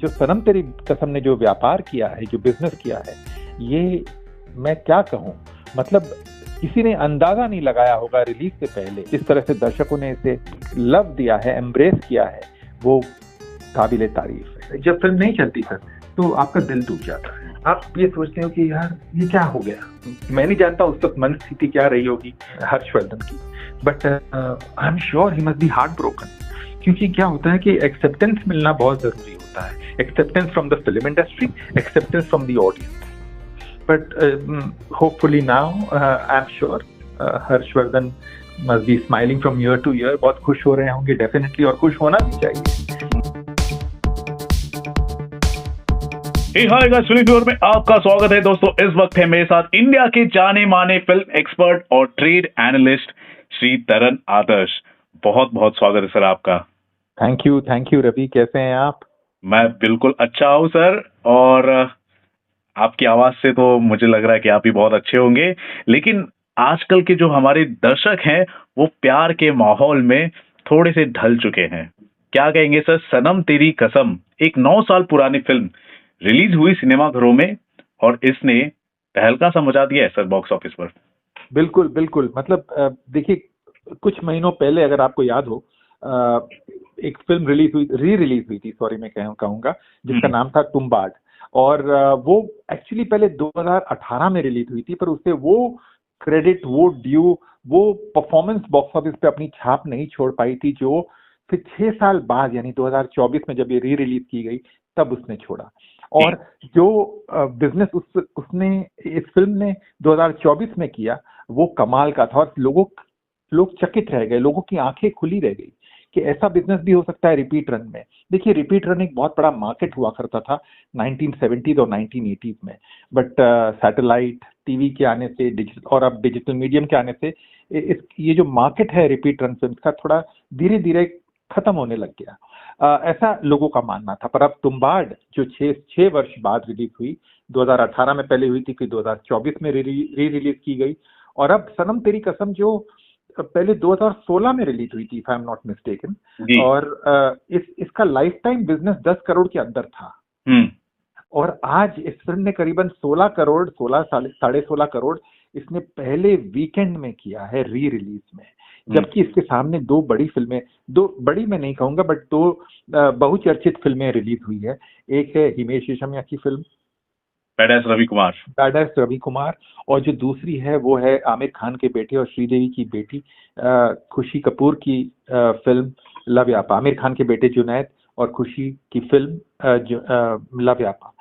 जो सनम तेरी कसम ने जो व्यापार किया है, जो बिजनेस किया है, ये मैं क्या कहूँ, मतलब किसी ने अंदाजा नहीं लगाया होगा रिलीज से पहले जिस तरह से दर्शकों ने इसे लव दिया है, एम्ब्रेस किया है, वो काबिले तारीफ है। जब फिल्म नहीं चलती सर तो आपका दिल टूट जाता है, आप ये सोचते हो कि यार ये क्या हो गया। मैं नहीं जानता उस वक्त मन स्थिति क्या रही होगी हर्षवर्धन की, but I am sure he must be heart broken, क्योंकि क्या होता है कि एक्सेप्टेंस मिलना बहुत जरूरी होता है, acceptance from the film industry, acceptance from the audience. But hopefully now I am sure Harshvardhan must be smiling from ear to ear, बहुत खुश हो रहे होंगे डेफिनेटली, और खुश होना भी चाहिए। हाय गाइस, फिल्म व्यूअर में आपका स्वागत है दोस्तों। इस वक्त है मेरे साथ इंडिया के जाने माने फिल्म एक्सपर्ट और ट्रेड एनालिस्ट श्री तरन आदर्श। बहुत बहुत स्वागत है सर आपका। थैंक यू रवि, कैसे हैं आप? मैं बिल्कुल अच्छा हूं सर, और आपकी आवाज से तो मुझे लग रहा है कि आप भी बहुत अच्छे होंगे। लेकिन आजकल के जो हमारे दर्शक हैं वो प्यार के माहौल में थोड़े से ढल चुके हैं। क्या कहेंगे सर, सनम तेरी कसम एक 9 साल पुरानी फिल्म रिलीज हुई सिनेमाघरों में और इसने तहलका सा मचा दिया है सर बॉक्स ऑफिस पर। बिल्कुल, मतलब देखिए, कुछ महीनों पहले अगर आपको याद हो, एक फिल्म री रिलीज हुई थी, सॉरी मैं कहूंगा, जिसका नाम था तुम्बाड। और वो एक्चुअली पहले 2018 में रिलीज हुई थी, पर उसे वो क्रेडिट, वो ड्यू, वो परफॉर्मेंस बॉक्स ऑफिस पे अपनी छाप नहीं छोड़ पाई थी, जो फिर 6 साल बाद यानी 2024 में जब ये री रिलीज की गई तब उसने छोड़ा। और जो बिजनेस उसने इस फिल्म ने 2024 में किया वो कमाल का था, और लोग चकित रह गए, लोगों की आंखें खुली रह गई कि ऐसा बिजनेस भी हो सकता है रिपीट रन में। देखिए, रिपीट रन एक बहुत बड़ा मार्केट हुआ करता था 1970s और 1980s में, बट सैटेलाइट टीवी के आने से, डिजिटल और अब डिजिटल मीडियम के आने से ये जो मार्केट है रिपीट रन फिल्म का थोड़ा धीरे धीरे खत्म होने लग गया, ऐसा लोगों का मानना था। पर अब तुम्बाड जो 6 वर्ष बाद रिलीज हुई, 2018 में पहले हुई थी, फिर 2024 में री रिलीज की गई, और अब सनम तेरी कसम जो पहले 2016 में रिलीज हुई थी, if I am not mistaken, और इसका लाइफ टाइम बिजनेस 10 करोड़ के अंदर था। और आज इस फिल्म ने करीबन 16 करोड़, 16.5 करोड़ इसने पहले वीकेंड में किया है री रिलीज में, जबकि इसके सामने दो बड़ी फिल्में, दो बड़ी मैं नहीं कहूंगा बट दो बहुचर्चित फिल्में रिलीज हुई है। एक है हिमेश रेशमिया की फिल्म बैडएस रवि कुमार, और जो दूसरी है वो है आमिर खान के बेटे और श्रीदेवी की बेटी खुशी कपूर की फिल्म लव यापा। आमिर खान के बेटे जुनैद और खुशी की फिल्म लव यापा।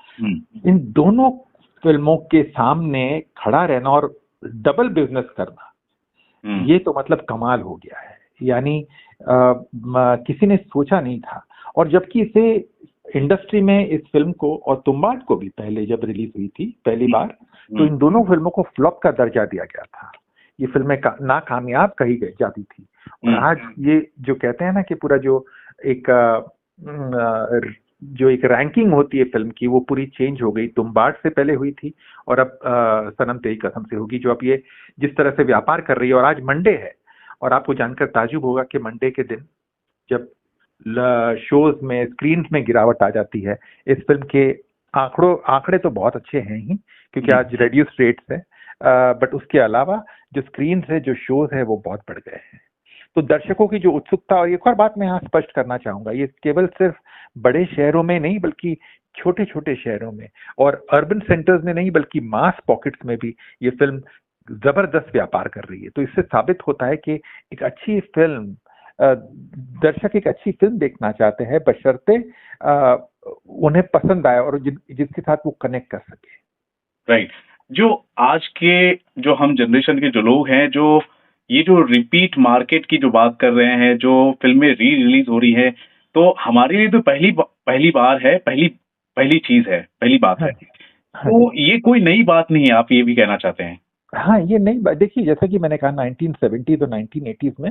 इन दोनों फिल्मों के सामने खड़ा रहना और डबल बिजनेस करना, ये तो मतलब कमाल हो गया है, यानी किसी ने सोचा नहीं था। और जबकि इसे इंडस्ट्री में इस फिल्म को और तुम्बाड को भी पहले जब रिलीज हुई थी पहली बार, तो इन दोनों फिल्मों को फ्लॉप का दर्जा दिया गया था, ये फिल्में नाकामयाब कही जाती थी। और आज ये जो कहते हैं ना कि पूरा जो एक रैंकिंग होती है फिल्म की, वो पूरी चेंज हो गई। तुम्बाड से पहले हुई थी और अब सनम तेरी कसम से होगी, जो अब ये जिस तरह से व्यापार कर रही है। और आज मंडे है, और आपको जानकर ताजुब होगा कि मंडे के दिन जब शोज में, स्क्रीन में गिरावट आ जाती है, इस फिल्म के आंकड़े तो बहुत अच्छे हैं ही, क्योंकि आज रेड्यूस रेट्स है, बट उसके अलावा जो स्क्रीन है, जो शोज है, वो बहुत बढ़ गए हैं। तो दर्शकों की जो उत्सुकता, और एक और बात मैं यहाँ स्पष्ट करना चाहूंगा, ये केवल सिर्फ बड़े शहरों में नहीं बल्कि छोटे छोटे शहरों में और अर्बन सेंटर्स में नहीं बल्कि मास पॉकेट्स में भी ये फिल्म जबरदस्त व्यापार कर रही है। तो इससे साबित होता है कि एक अच्छी फिल्म, दर्शक एक अच्छी फिल्म देखना चाहते हैं, बशर्ते उन्हें पसंद आए और जिसके साथ वो कनेक्ट कर सके। राइट। जो आज के जो हम जनरेशन के जो लोग हैं, जो ये जो रिपीट मार्केट की जो बात कर रहे हैं, जो फिल्में री रिलीज हो रही है, तो हमारे लिए तो पहली बार है, पहली चीज है, पहली बात है। तो ये कोई नई बात नहीं है, आप ये भी कहना चाहते हैं? हाँ, ये नई बात, देखिए जैसा कि मैंने कहा 1970s और 1980s में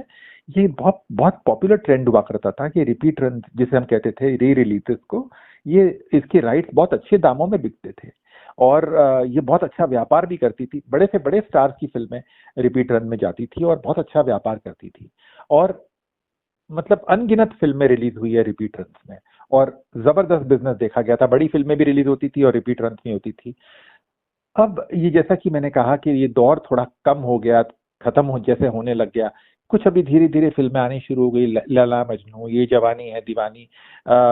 ये बहुत बहुत पॉपुलर ट्रेंड हुआ करता था कि रिपीट रन, जिसे हम कहते थे री रिलीजेस को, ये इसके राइट्स बहुत अच्छे दामों में बिकते थे और ये बहुत अच्छा व्यापार भी करती थी। बड़े से बड़े स्टार्स की फिल्में रिपीट रन में जाती थी और बहुत अच्छा व्यापार करती थी। और मतलब अनगिनत फिल्में रिलीज हुई है रिपीट रन्स में, और जबरदस्त बिजनेस देखा गया था। बड़ी फिल्में भी रिलीज होती थी और रिपीट रन्स में होती थी। अब ये जैसा कि मैंने कहा कि ये दौर थोड़ा कम हो गया, खत्म हो जैसे होने लग गया। कुछ अभी धीरे धीरे फिल्में आनी शुरू हो गई, लैला मजनू, ये जवानी है दीवानी,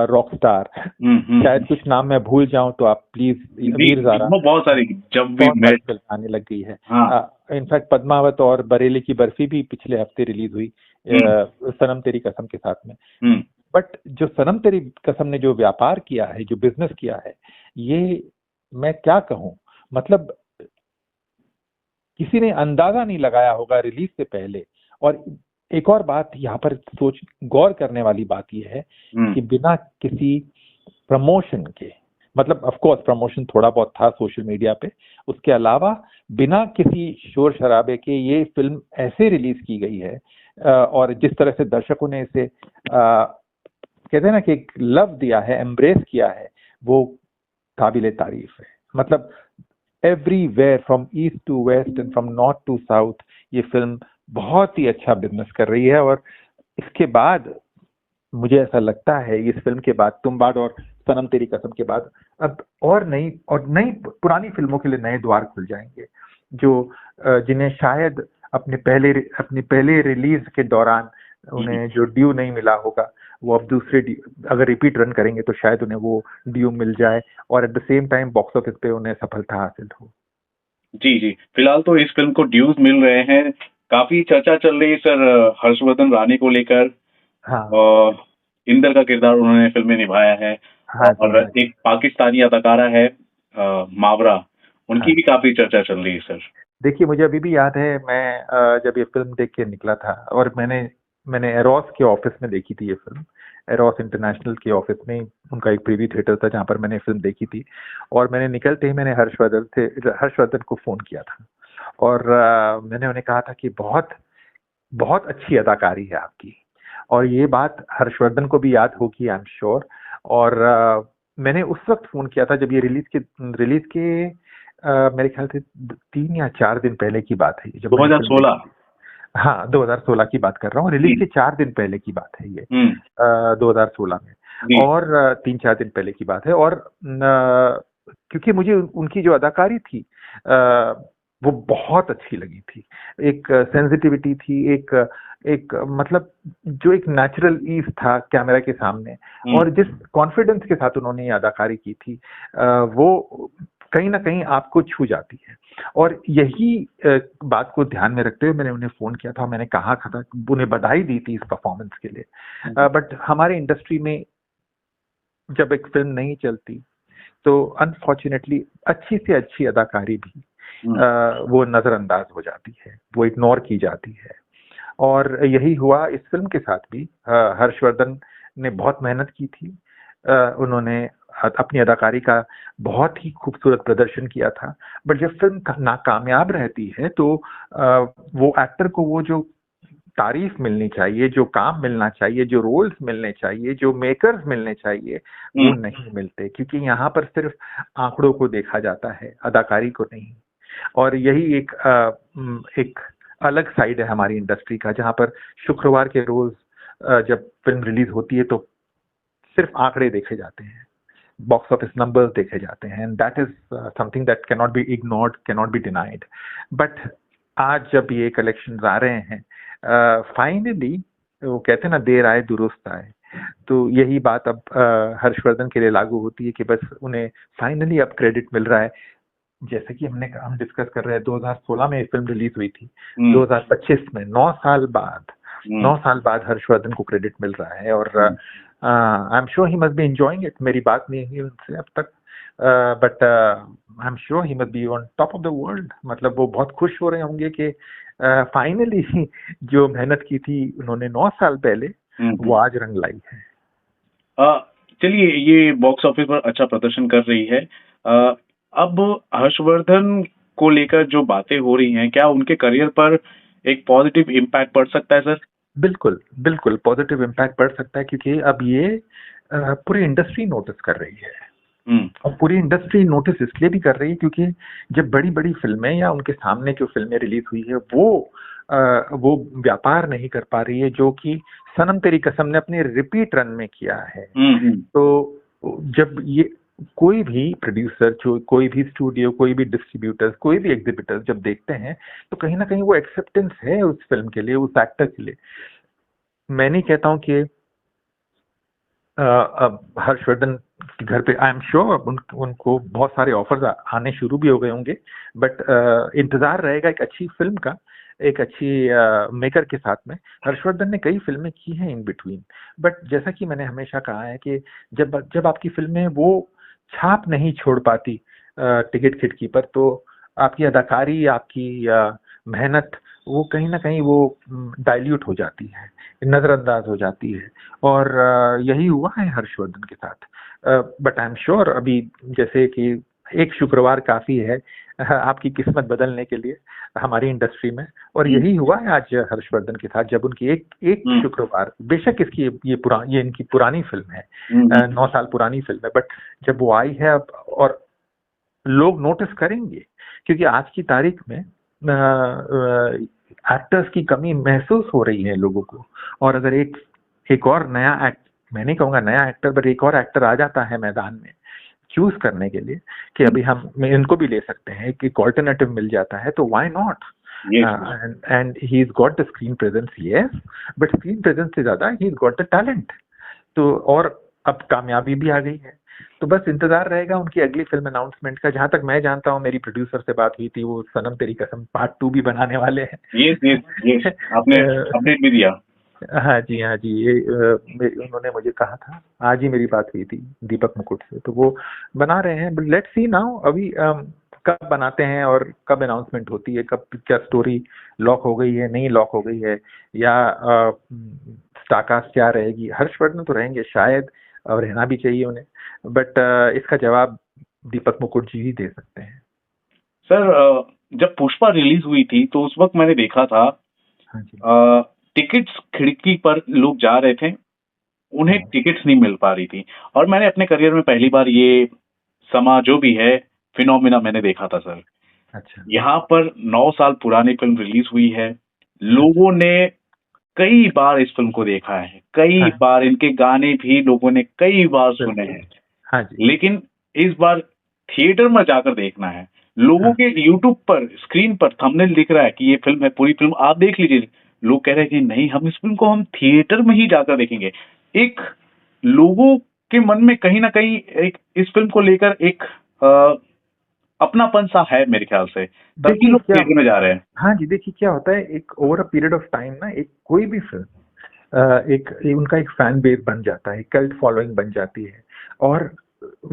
रॉक स्टार, शायद कुछ नाम मैं भूल जाऊं तो आप प्लीज, वीर ज़ारा, वो बहुत सारी, जब भी बहुत सारी मेट। फिल्म आने लग गई है। हाँ। इनफैक्ट पद्मावत और बरेली की बर्फी भी पिछले हफ्ते रिलीज हुई सनम तेरी कसम के साथ में। बट जो सनम तेरी कसम ने जो व्यापार किया है, जो बिजनेस किया है, ये मैं क्या कहूं, मतलब किसी ने अंदाजा नहीं लगाया होगा रिलीज से पहले। और एक और बात यहाँ पर सोच गौर करने वाली बात यह है कि बिना किसी प्रमोशन के, मतलब ऑफ कोर्स प्रमोशन थोड़ा बहुत था सोशल मीडिया पे, उसके अलावा बिना किसी शोर शराबे के ये फिल्म ऐसे रिलीज की गई है, और जिस तरह से दर्शकों ने इसे कहते हैं ना कि एक लव दिया है, एम्ब्रेस किया है, वो काबिले तारीफ है। मतलब everywhere from east to west and from north to south ये फिल्म बहुत ही अच्छा बिजनेस कर रही है। और इसके बाद मुझे ऐसा लगता है इस फिल्म के बाद, तुम्बाड और सनम तेरी कसम के बाद, अब और नई पुरानी फिल्मों के लिए नए द्वार खुल जाएंगे, जो जिन्हें शायद अपने पहले रिलीज के दौरान उन्हें जो ड्यू नहीं मिला होगा, वो अब अगर रिपीट रन करेंगे तो शायद उन्हें वो ड्यू मिल जाए, और at the same time box office पे उन्हें सफलता हासिल हो। जी जी, फिलहाल तो इस फिल्म को ड्यूज मिल रहे हैं। काफी चर्चा चल रही है सर हर्षवर्धन रानी को लेकर। हाँ और इंदर का किरदार उन्होंने फिल्म में निभाया है। हाँ जी, और हाँ जी, एक पाकिस्तानी अदाकारा है मावरा, उनकी हाँ। भी काफी चर्चा चल रही है सर। देखिए मुझे अभी भी याद है, मैं जब ये फिल्म देख के निकला था, और मैंने एरोस के ऑफिस में देखी थी ये फिल्म। एरोस इंटरनेशनल के ऑफिस में उनका एक प्रीव्यू थिएटर था जहाँ पर मैंने फिल्म देखी थी। और मैंने निकलते ही मैंने हर्षवर्धन को फोन किया था, और मैंने उन्हें कहा था कि बहुत बहुत अच्छी अदाकारी है आपकी, और ये बात हर्षवर्धन को भी याद होगी, आई एम श्योर। और मैंने उस वक्त फोन किया था जब ये रिलीज के मेरे ख्याल से 3 या 4 दिन पहले की बात है, जब मैंने फिल्म 2016। देखी थी। हाँ, 2016 की बात कर रहा हूँ, रिलीज के 4 दिन पहले की बात है ये, 2016 में। जी। और 3-4 दिन पहले की बात है। और क्योंकि मुझे उनकी जो अदाकारी थी वो बहुत अच्छी लगी थी। एक सेंसिटिविटी थी, एक मतलब जो एक नेचुरल ईज था कैमरा के सामने, और जिस कॉन्फिडेंस के साथ उन्होंने ये अदाकारी की थी, वो कहीं ना कहीं आपको छू जाती है। और यही बात को ध्यान में रखते हुए मैंने उन्हें फोन किया था, मैंने कहा था, उन्हें बधाई दी थी इस परफॉर्मेंस के लिए। बट हमारे इंडस्ट्री में जब एक फिल्म नहीं चलती तो अनफॉर्चुनेटली अच्छी से अच्छी अदाकारी भी वो नजरअंदाज हो जाती है, वो इग्नोर की जाती है। और यही हुआ इस फिल्म के साथ भी। हर्षवर्धन ने बहुत मेहनत की थी, उन्होंने अपनी अदाकारी का बहुत ही खूबसूरत प्रदर्शन किया था। बट जब फिल्म नाकामयाब रहती है तो वो एक्टर को वो जो तारीफ मिलनी चाहिए, जो काम मिलना चाहिए, जो रोल्स मिलने चाहिए, जो मेकर्स मिलने चाहिए, वो नहीं मिलते, क्योंकि यहाँ पर सिर्फ आंकड़ों को देखा जाता है, अदाकारी को नहीं। और यही एक अलग साइड है हमारी इंडस्ट्री का, जहाँ पर शुक्रवार के रोज जब फिल्म रिलीज होती है तो सिर्फ आंकड़े देखे जाते हैं, बॉक्स ऑफिस नंबर्स देखे जाते हैं, and that is something that can not be ignored, can not be denied. But आज जब ये कलेक्शन आ रहे हैं, फाइनली वो कहते हैं ना, देर आए दुरुस्त आए, तो यही बात अब हर्षवर्धन के लिए लागू होती है कि बस उन्हें फाइनली अब क्रेडिट मिल रहा है। जैसे कि हम डिस्कस कर रहे हैं, 2016 में ये फिल्म रिलीज हुई थी, 2025 में 9 साल बाद हर्षवर्धन को क्रेडिट मिल रहा है। और आई am sure he must be enjoying it. मेरी बात नहीं हुई उनसे अब तक, but I am sure he must be on top of the world. मतलब वो बहुत खुश हो रहे होंगे कि फाइनली जो मेहनत की थी उन्होंने 9 साल पहले, वो आज रंग लाई है। चलिए, ये बॉक्स ऑफिस पर अच्छा प्रदर्शन कर रही है। अब हर्षवर्धन को लेकर जो बातें हो रही हैं, क्या उनके करियर पर एक पॉजिटिव इम्पैक्ट पड़ सकता है सर? बिल्कुल बिल्कुल पॉजिटिव इम्पैक्ट पड़ सकता है, क्योंकि अब ये पूरी इंडस्ट्री नोटिस कर रही है। और पूरी इंडस्ट्री नोटिस इसलिए भी कर रही है क्योंकि जब बड़ी बड़ी फिल्में या उनके सामने जो फिल्में रिलीज हुई है वो वो व्यापार नहीं कर पा रही है, जो कि सनम तेरी कसम ने अपने रिपीट रन में किया है। तो जब ये कोई भी प्रोड्यूसर, जो कोई भी स्टूडियो, कोई भी डिस्ट्रीब्यूटर, कोई भी एग्जिबिटर जब देखते हैं, तो कहीं ना कहीं वो एक्सेप्टेंस है उस फिल्म के लिए, उस एक्टर के लिए। मैं नहीं कहता हूँ कि अब हर्षवर्धन के घर पे आई एम श्योर उनको बहुत सारे ऑफर्स आने शुरू भी हो गए होंगे, बट इंतजार रहेगा एक अच्छी फिल्म का, एक अच्छी मेकर के साथ में। हर्षवर्धन ने कई फिल्में की हैं इन बिटवीन, बट जैसा कि मैंने हमेशा कहा है कि जब आपकी फिल्में वो छाप नहीं छोड़ पाती टिकट खिड़की पर, तो आपकी अदाकारी, आपकी मेहनत, वो कहीं ना कहीं वो डाइल्यूट हो जाती है, नजरअंदाज हो जाती है। और यही हुआ है हर्षवर्धन के साथ। बट आई एम श्योर अभी जैसे कि एक शुक्रवार काफी है आपकी किस्मत बदलने के लिए हमारी इंडस्ट्री में, और यही हुआ है आज हर्षवर्धन के साथ, जब उनकी एक शुक्रवार, बेशक इसकी ये इनकी पुरानी फिल्म है, 9 साल पुरानी फिल्म है, बट जब वो आई है अब, और लोग नोटिस करेंगे, क्योंकि आज की तारीख में एक्टर्स की कमी महसूस हो रही है लोगों को। और अगर एक और नया मैं नहीं कहूंगा नया एक्टर, बट एक और एक्टर आ जाता है मैदान में चूज करने के लिए कि अभी हम इनको भी ले सकते हैं, एक ऑल्टरनेटिव मिल जाता है, तो why not. And he is got the screen presence, yes, but screen presence से ज्यादा he is got the talent. तो और अब कामयाबी भी आ गई है, तो बस इंतजार रहेगा उनकी अगली फिल्म अनाउंसमेंट का। जहां तक मैं जानता हूं, मेरी प्रोड्यूसर से बात हुई थी, वो सनम तेरी कसम पार्ट 2 भी बनाने वाले हैं। यस, आपने अपडेट भी दिया। हाँ जी, हाँ जी, ये उन्होंने मुझे कहा था, आज ही मेरी बात हुई थी दीपक मुकुट से, तो वो बना रहे हैं। बट लेट्स सी नाउ, अभी कब बनाते हैं और कब अनाउंसमेंट होती है, कब क्या स्टोरी लॉक हो गई है, नहीं लॉक हो गई है, या स्टारकास्ट क्या रहेगी। हर्षवर्धन तो रहेंगे शायद, और रहना भी चाहिए उन्हें, बट इसका जवाब दीपक मुकुट जी ही दे सकते हैं। सर, जब पुष्पा रिलीज हुई थी तो उस वक्त मैंने देखा था, हाँ जी, टिकट्स खिड़की पर लोग जा रहे थे, उन्हें टिकट्स नहीं मिल पा रही थी। और मैंने अपने करियर में पहली बार ये समा जो भी है फिनोमिना मैंने देखा था सर। अच्छा, यहाँ पर 9 साल पुरानी फिल्म रिलीज हुई है, लोगों ने कई बार इस फिल्म को देखा है, कई बार इनके गाने भी लोगों ने कई बार सुने हैं। हाँ जी, लेकिन इस बार थिएटर में जाकर देखना है। लोगों के यूट्यूब पर स्क्रीन पर थंबनेल दिख रहा है कि ये फिल्म है, पूरी फिल्म आप देख लीजिए। लोग कह रहे हैं कि नहीं, हम इस फिल्म को हम थिएटर में ही जाकर देखेंगे। एक लोगों के मन में कहीं ना कहीं एक इस फिल्म को लेकर एक अपनापन सा है मेरे ख्याल से, तभी लोग थिएटर में जा रहे हैं। हाँ जी, देखिए क्या होता है, एक over a period of time ना, एक कोई भी फिल्म एक उनका एक फैन बेस बन जाता है, कल्ट फॉलोइंग बन जाती है। और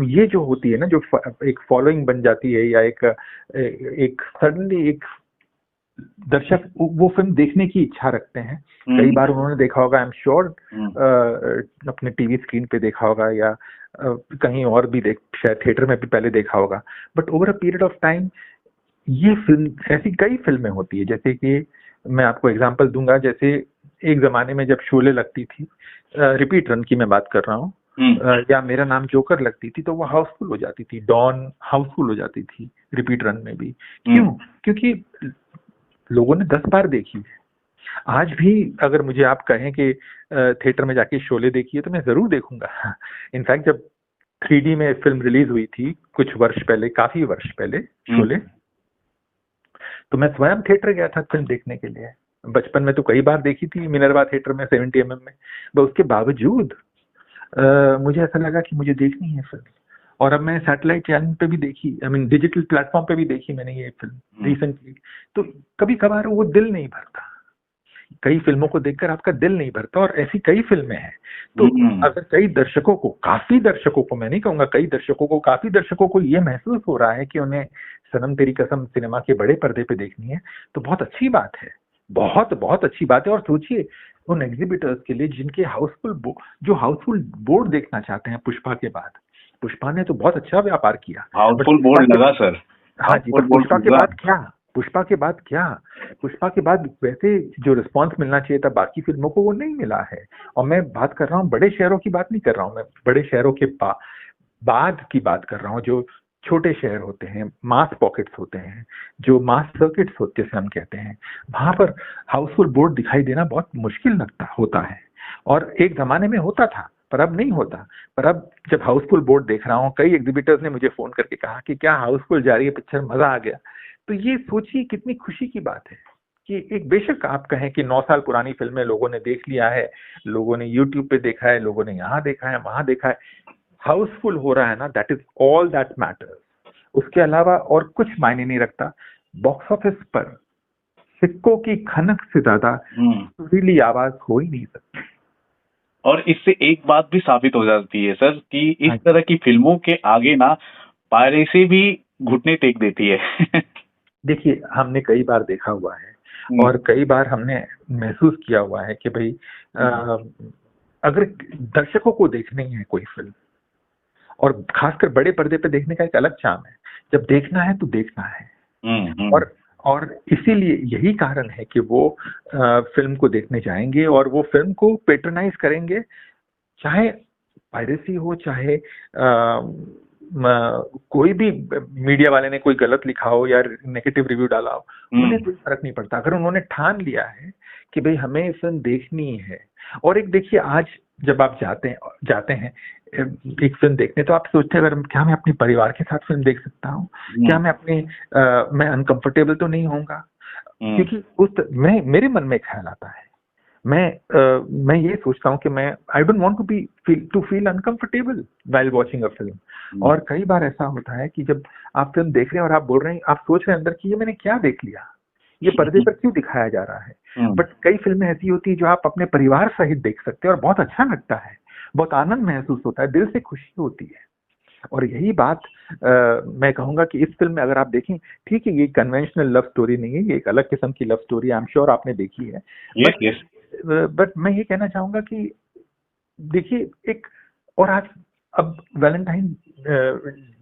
ये जो होती है ना, जो एक फॉलोइंग बन जाती है, या एक सडनली एक दर्शक वो फिल्म देखने की इच्छा रखते हैं। कई बार उन्होंने देखा होगा, आई एम श्योर अपने टीवी स्क्रीन पे देखा होगा, या कहीं और भी शायद थिएटर में भी पहले देखा होगा। But over a period of time ये फिल्म, ऐसी कई फिल्में होती है, जैसे कि मैं आपको एग्जांपल दूंगा, जैसे एक जमाने में जब शोले लगती थी, रिपीट रन की मैं बात कर रहा हूँ, या मेरा नाम जोकर लगती थी, तो वो हाउसफुल हो जाती थी, डॉन हाउसफुल हो जाती थी रिपीट रन में भी। क्यों? क्योंकि लोगों ने 10 बार देखी है। आज भी अगर मुझे आप कहें कि थिएटर में जाके शोले देखिए, तो मैं जरूर देखूंगा। इनफैक्ट जब 3D में फिल्म रिलीज हुई थी कुछ वर्ष पहले, काफी वर्ष पहले, शोले, तो मैं स्वयं थिएटर गया था फिल्म देखने के लिए। बचपन में तो कई बार देखी थी मिनरवा थिएटर में 70mm में, पर उसके बावजूद मुझे ऐसा लगा कि मुझे देखनी है फिल्म। और अब मैं सैटेलाइट चैनल पे भी देखी, आई मीन डिजिटल प्लेटफॉर्म पे भी देखी मैंने ये फिल्म रिसेंटली। तो कभी कभार वो दिल नहीं भरता, कई फिल्मों को देखकर आपका दिल नहीं भरता, और ऐसी कई फिल्में हैं। तो अगर कई दर्शकों को, काफी दर्शकों को, मैं नहीं कहूंगा कई दर्शकों को, काफी दर्शकों को ये महसूस हो रहा है कि उन्हें सनम तेरी कसम सिनेमा के बड़े पर्दे पे देखनी है, तो बहुत अच्छी बात है, बहुत बहुत अच्छी बात है। और सोचिए उन एग्जिबिटर्स के लिए जिनके जो हाउसफुल बोर्ड देखना चाहते हैं पुष्पा के बाद। पुष्पा ने तो बहुत अच्छा व्यापार किया, हाउसफुल बोर्ड लगा सर। हाँ जी, पर पुष्पा के बाद क्या, पुष्पा के बाद क्या, पुष्पा के बाद वैसे जो रिस्पांस मिलना चाहिए था बाकी फिल्मों को, वो नहीं मिला है। और मैं बात कर रहा हूँ बड़े शहरों की बात नहीं कर रहा हूँ, मैं बड़े शहरों के बाद की बात कर रहा हूँ, जो छोटे शहर होते हैं, मास पॉकेट्स होते हैं, जो मास सर्किट्स होते हैं, जैसे हम कहते हैं, वहां पर हाउसफुल बोर्ड दिखाई देना बहुत मुश्किल लगता होता है। और एक जमाने में होता था, पर अब नहीं होता। पर अब जब हाउसफुल बोर्ड देख रहा हूँ, कई एग्जिबिटर्स ने मुझे फोन करके कहा कि क्या हाउसफुल जा रही है पिक्चर, मजा आ गया। तो ये सोचिए कितनी खुशी की बात है कि एक, बेशक आप कहें कि 9 साल पुरानी फिल्में लोगों ने देख लिया है, लोगों ने यूट्यूब पे देखा है, लोगों ने यहाँ देखा है, वहां देखा है, हाउसफुल हो रहा है ना, that is all that matters. उसके अलावा और कुछ मायने नहीं रखता। बॉक्स ऑफिस पर सिक्कों की खनक से ज्यादा सुरीली आवाज हो ही नहीं सकती। और इससे एक बात भी साबित हो जाती है सर कि इस हाँ, तरह की फिल्मों के आगे ना पायरेसी भी घुटने टेक देती है। देखिए हमने कई बार देखा हुआ है और कई बार हमने महसूस किया हुआ है कि भाई अगर दर्शकों को देखनी है कोई फिल्म, और खासकर बड़े पर्दे पे देखने का एक अलग चार्म है, जब देखना है तो देखना है। और इसीलिए यही कारण है कि वो फिल्म को देखने जाएंगे और वो फिल्म को पेट्रोनाइज करेंगे, चाहे पायरेसी हो, चाहे कोई भी मीडिया वाले ने कोई गलत लिखा हो या नेगेटिव रिव्यू डाला हो, उन्हें कोई फर्क नहीं पड़ता। अगर उन्होंने ठान लिया है कि भाई हमें फिल्म देखनी है। और एक देखिए, आज जब आप जाते हैं एक फिल्म देखने, तो आप सोचते हैं अगर क्या मैं अपने परिवार के साथ फिल्म देख सकता हूँ, क्या मैं अनकंफर्टेबल तो नहीं होऊंगा, क्योंकि मेरे मन में ख्याल आता है, मैं ये सोचता हूँ कि मैं I don't want to feel uncomfortable while watching a film. और कई बार ऐसा होता है कि जब आप फिल्म देख रहे हैं और आप बोल रहे हैं, आप सोच रहे हैं अंदर कि ये मैंने क्या देख लिया, ये पर्दे पर क्यों दिखाया जा रहा है। बट कई फिल्में ऐसी होती है जो आप अपने परिवार सहित देख सकते हैं और बहुत अच्छा लगता है, बहुत आनंद महसूस होता है, दिल से खुशी होती है। और यही बात मैं कहूंगा कि इस फिल्म में अगर आप देखें, ठीक है ये कन्वेंशनल लव स्टोरी नहीं है, ये एक अलग किस्म की love story, I am sure आपने देखी है। बट मैं ये कहना चाहूंगा कि देखिए एक, और आज अब वैलेंटाइन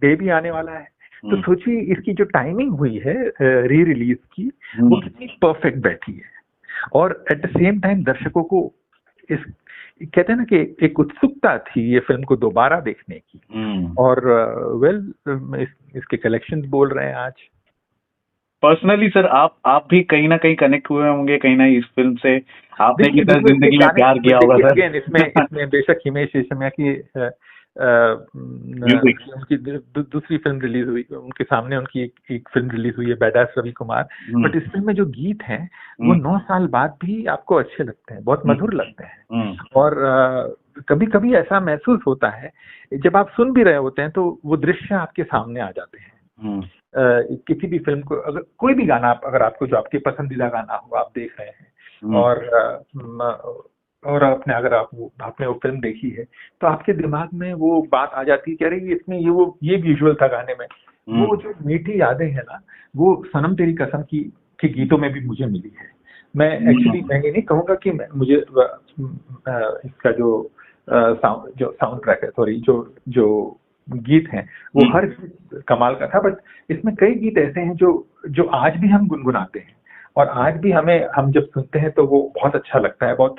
डे भी आने वाला है, तो सोचिए इसकी जो टाइमिंग हुई है री रिलीज की, वो कितनी परफेक्ट बैठी है। और एट द सेम टाइम दर्शकों को इस, कहते हैं ना कि एक उत्सुकता थी ये फिल्म को दोबारा देखने की। और इसके कलेक्शंस बोल रहे हैं आज। पर्सनली सर आप भी कहीं ना कहीं कनेक्ट हुए होंगे कहीं ना इस फिल्म से, आपने भी सर जिंदगी में प्यार किया होगा सर। अगेन इसमें बेशक हिमेश रेशमिया की उनकी दूसरी फिल्म रिलीज हुई, उनके सामने उनकी एक फिल्म रिलीज हुई है बैडास रवि कुमार। बट इस फिल्म में जो गीत हैं वो 9 साल बाद भी आपको अच्छे लगते हैं, बहुत मधुर लगते हैं। और कभी कभी ऐसा महसूस होता है जब आप सुन भी रहे होते हैं तो वो दृश्य आपके सामने आ जाते हैं। किसी भी फिल्म को, अगर कोई भी गाना अगर आपको, जो आपके पसंदीदा गाना हो, आप देख रहे हैं और अगर आपने वो फिल्म देखी है, तो आपके दिमाग में वो बात आ जाती है कि अरे इसमें ये विजुअल था गाने में। वो जो मीठी यादें हैं ना, वो सनम तेरी कसम के गीतों में भी मुझे मिली है। मैं ये नहीं कहूंगा कि मुझे इसका जो साउंड ट्रैक है, सॉरी, जो गीत हैं वो हर कमाल का था। बट इसमें कई गीत ऐसे हैं जो आज भी हम गुनगुनाते हैं और आज भी हम जब सुनते हैं तो वो बहुत अच्छा लगता है, बहुत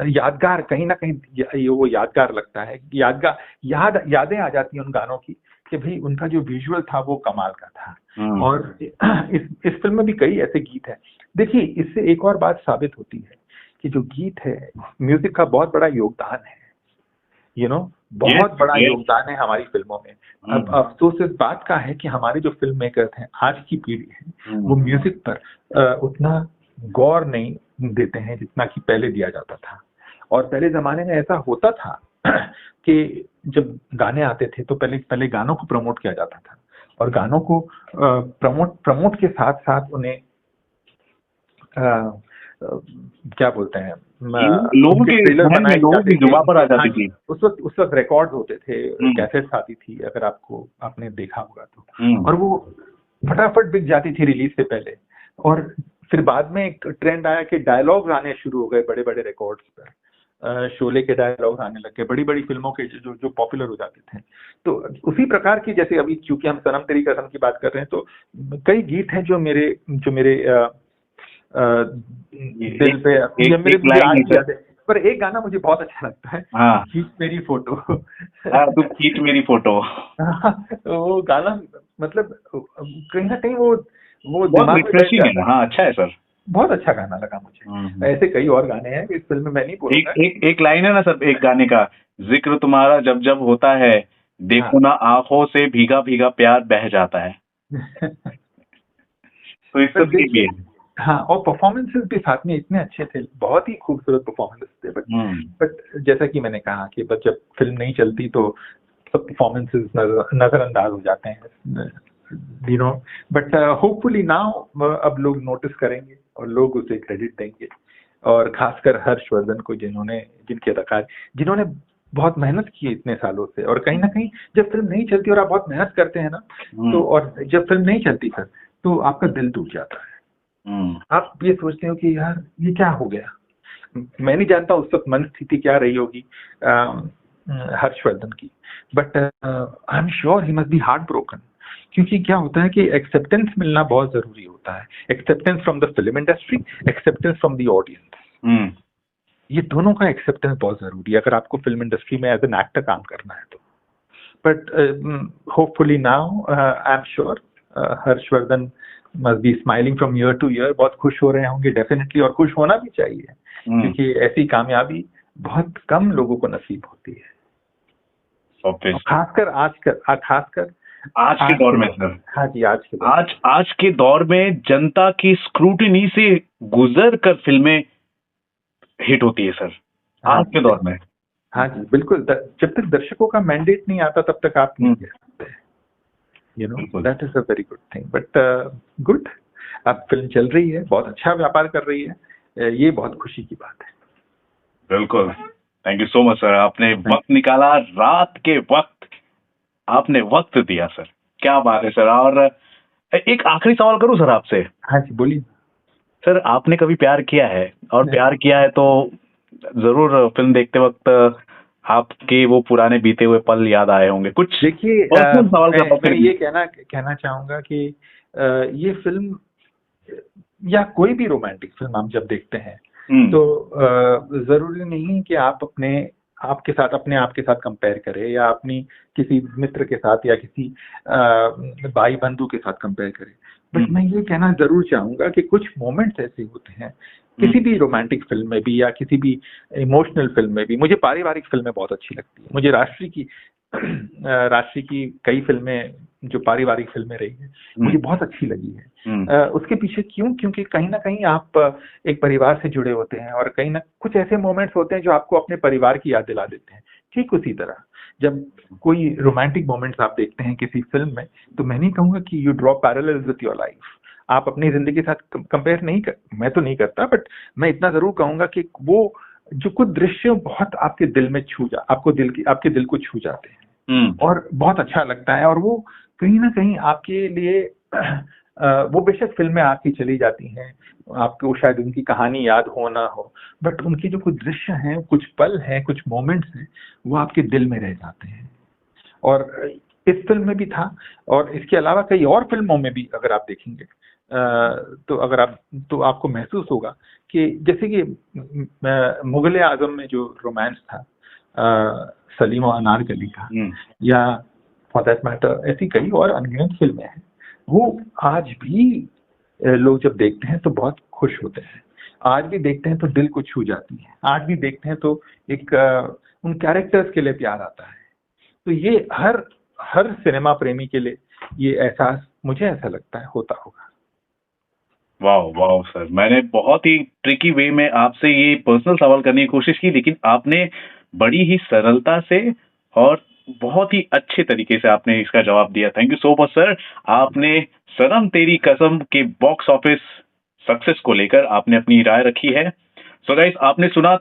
यादगार, कहीं ना कहीं वो यादगार लगता है, यादें आ जाती हैं उन गानों की कि भाई उनका जो विजुअल था वो कमाल का था। और इस फिल्म में भी कई ऐसे गीत हैं। देखिए इससे एक और बात साबित होती है कि जो गीत है, म्यूजिक का बहुत बड़ा योगदान है, बहुत बड़ा योगदान है हमारी फिल्मों में। अब अफसोस इस बात का है कि हमारे जो फिल्म मेकर्स हैं, आज की पीढ़ी है, वो म्यूजिक पर उतना गौर नहीं देते हैं जितना कि पहले दिया जाता था। और पहले जमाने में ऐसा होता था कि जब गाने आते थे तो पहले गानों को प्रमोट किया जाता था, और गानों को प्रमोट के साथ साथ उन्हें क्या बोलते हैं, लोगों के ट्रेलर बनाए जाते थे, जुबान पर आ जाती थी। उस वक्त रिकॉर्ड होते थे, कैसेट्स आती थी, अगर आपने देखा होगा तो, और वो फटाफट बिक जाती थी रिलीज से पहले। और फिर बाद में एक ट्रेंड आया कि डायलॉग्स आने शुरू हो गए बड़े बड़े रिकॉर्ड्स पर, शोले के डायलॉग्स आने लगे, बड़ी बड़ी फिल्मों के जो पॉपुलर हो जाते थे। तो उसी प्रकार की, जैसे अभी क्योंकि हम सनम तेरी कसम की बात कर रहे हैं, तो कई गीत हैं जो मेरे दिल पे, पर एक गाना मुझे बहुत अच्छा लगता है, खींच मेरी फोटो। तू खींच मेरी फोटो। वो गाना मतलब कहीं ना कहीं वो बहुत दिमाग में बैठ रिफ्रेशिंग है जाता ना। है। हाँ, अच्छा है सर। बहुत अच्छा गाना लगा मुझे। ऐसे कई और गाने हैं इस फिल्म में, मैं नहीं एक बोलूंगा। एक एक लाइन है ना सर एक गाने का, जिक्र तुम्हारा जब जब होता है, देखो हाँ। ना आंखों से भीगा भीगा प्यार बह जाता है। तो इस पर सब के देखिए, लिए। हाँ, और परफॉर्मेंसेस भी साथ में इतने अच्छे थे, बहुत ही खूबसूरत परफॉर्मेंस थे। हम्म। बट जैसा कि मैंने कहा कि बस जब फिल्म नहीं चलती तो सब परफॉर्मेंसेस नजरअंदाज हो जाते हैं, you know. But hopefully now अब लोग नोटिस करेंगे और लोग उसे क्रेडिट देंगे, और खासकर हर्षवर्धन को, जिनके अदाकार, जिन्होंने बहुत मेहनत की है इतने सालों से। और कहीं ना कहीं जब फिल्म नहीं चलती और आप बहुत मेहनत करते हैं ना, तो हम्म। और जब फिल्म नहीं चलती सर, तो आपका दिल टूट जाता है। हम्म। आप ये सोचते हो कि यार ये क्या हो गया। मैं नहीं जानता उस वक्त मन स्थिति क्या रही होगी हर्षवर्धन की, but I am sure he must be heart broken. क्योंकि क्या होता है कि एक्सेप्टेंस मिलना बहुत जरूरी होता है। Acceptance from the film industry, acceptance from the audience, hmm. ये दोनों का एक्सेप्टेंस बहुत जरूरी है अगर आपको फिल्म इंडस्ट्री में एज एन एक्टर काम करना है तो। But hopefully now I am sure Harshvardhan must be smiling from ear to ear, बहुत खुश हो रहे होंगे डेफिनेटली, और खुश होना भी चाहिए, हम्म। क्योंकि ऐसी कामयाबी बहुत कम लोगों को नसीब होती है। और ऑब्वियसली। खासकर आज के आज दौर के में दौर सर, में। हाँ जी, आज के दौर में। आज के दौर में जनता की स्क्रूटिनी से गुजर कर फिल्में हिट होती है सर, हाँ आज जी के दौर में। हाँ जी, बिल्कुल। जब तक दर्शकों का मैंडेट नहीं आता तब तक आप नहीं हम्म। कह सकते, यू नो। बिल्कुल। That is a very good thing, but good. अब फिल्म चल रही है, बहुत अच्छा व्यापार कर रही है, ये बहुत खुशी की बात है। बिल्कुल। Thank you so much sir, आपने Thank वक्त निकाला, रात के वक्त आपने वक्त दिया सर। क्या बात है सर। और एक आखिरी सवाल करूं सर आपसे। हाँ जी, बोलिए। सर आपने कभी प्यार किया है, और प्यार किया है तो जरूर फिल्म देखते वक्त आपके वो पुराने बीते हुए पल याद आए होंगे कुछ। देखिए, पर्सनल सवाल कर रहा हूं मैं फिर भी। ये कहना चाहूंगा कि ये फिल्म या कोई भी रोमांटिक फिल्म हम जब देखते हैं, हम्म। तो जरूरी नहीं कि आप अपने आप के साथ कंपेयर करें, या अपनी किसी मित्र के साथ, या किसी भाई बंधु के साथ कंपेयर करें। बट हम्म। मैं ये कहना जरूर चाहूंगा कि कुछ मोमेंट्स ऐसे होते हैं हम्म। किसी भी रोमांटिक फिल्म में भी, या किसी भी इमोशनल फिल्म में भी। मुझे पारिवारिक फिल्में बहुत अच्छी लगती है। मुझे राष्ट्रीय की कई फिल्में, जो पारिवारिक फिल्में रही हैं, हम्म। मुझे बहुत अच्छी लगी है। हम्म। उसके पीछे क्यों? क्योंकि कहीं ना कहीं आप एक परिवार से जुड़े होते हैं, और कहीं ना कुछ ऐसे मोमेंट्स होते हैं जो आपको अपने परिवार की याद दिला देते हैं। ठीक उसी तरह जब कोई रोमांटिक मोमेंट्स आप देखते हैं किसी फिल्म में, तो मैं नहीं कहूंगा कि you draw parallels with your life. आप अपनी जिंदगी के साथ कंपेयर नहीं कर, मैं तो नहीं करता, बट मैं इतना जरूर कहूंगा कि वो जो कुछ दृश्य बहुत आपके दिल में आपके दिल को छू जाते हैं, हम्म। और बहुत अच्छा लगता है। और वो कहीं ना कहीं आपके लिए वो बेशक फिल्में आपकी चली जाती हैं, आपको शायद उनकी कहानी याद हो ना हो, बट उनके जो कुछ दृश्य हैं, कुछ पल हैं, कुछ मोमेंट्स हैं, वो आपके दिल में रह जाते हैं। और इस फिल्म में भी था, और इसके अलावा कई और फिल्मों में भी अगर आप देखेंगे, तो आपको महसूस होगा कि जैसे कि मुगले आजम में जो रोमांस था सलीम और अनारकली का, हम्म। या फॉर दैट मैटर ऐसी कई और अनगिनत फिल्में हैं, वो आज भी लोग जब देखते हैं तो बहुत खुश होते हैं। आज भी देखते हैं तो दिल को छू जाती है। आज भी देखते हैं तो एक उन कैरेक्टर्स के लिए प्यार आता है। तो ये हर हर सिनेमा प्रेमी के लिए ये एहसास, मुझे ऐसा लगता है, होता होगा। वाह वाह सर, मैंने बहुत ही ट्रिकी वे में आपसे ये पर्सनल सवाल करने की कोशिश की, लेकिन आपने बड़ी ही सरलता से और बहुत ही अच्छे तरीके से आपने इसका जवाब दिया। Thank you so much sir. आपने सनम तेरी कसम के बॉक्स ऑफिस सक्सेस को लेकर आपने अपनी राय रखी है। सो गाइस, आपने सुना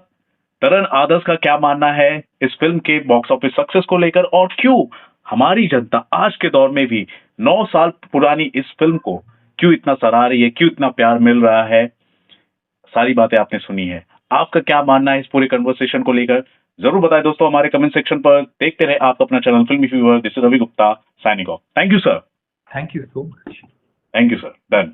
तरण आदर्श का क्या मानना है इस फिल्म के बॉक्स ऑफिस सक्सेस को लेकर, और क्यों हमारी जनता आज के दौर में भी 9 साल पुरानी इस फिल्म को क्यों इतना सराह रही है, क्यों इतना प्यार मिल रहा है। सारी बातें आपने सुनी है। आपका क्या मानना है इस पूरे कन्वर्सेशन को लेकर, जरूर बताएं दोस्तों हमारे कमेंट सेक्शन पर। देखते रहे आप अपना channel Filmi Fever. This is Ravi Gupta signing off. Thank you sir. Thank you so much. Thank you sir. Done.